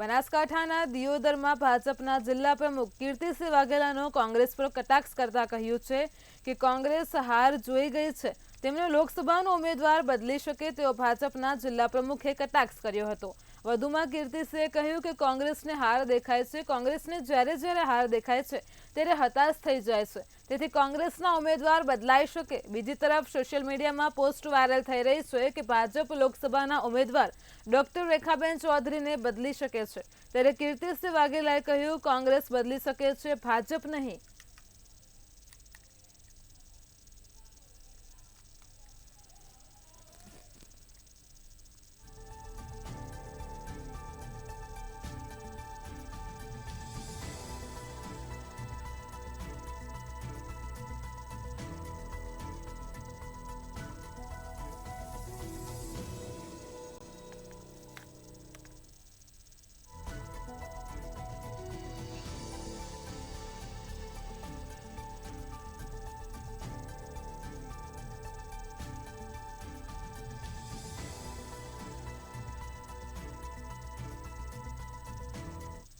બનાસકાંઠાના દિયોદરમાં ભાજપના જિલ્લા પ્રમુખ કીર્તિસિંહ વાઘેલાનો કોંગ્રેસ પર કટાક્ષ કરતા કહ્યું છે કે કોંગ્રેસ હાર જોઈ ગઈ છે, તેમને લોકસભાનો ઉમેદવાર બદલી શકે તેવો ભાજપના જિલ્લા પ્રમુખે કટાક્ષ કર્યો હતો। વધુમાં કીર્તિસિંહે કહ્યું કે કોંગ્રેસને હાર દેખાય છે, કોંગ્રેસને જ્યારે હાર દેખાય છે ત્યારે હતાશ થઈ જાય છે, તેથી કોંગ્રેસના ઉમેદવાર બદલાઈ શકે। બીજી તરફ સોશિયલ મીડિયામાં પોસ્ટ વાયરલ થઈ રહી છે કે ભાજપ લોકસભાના ઉમેદવાર ડોક્ટર રેખાબેન ચૌધરીને બદલી શકે છે, ત્યારે કીર્તિસિંહ વાઘેલાએ કહ્યું કોંગ્રેસ બદલી શકે છે, ભાજપ નહીં।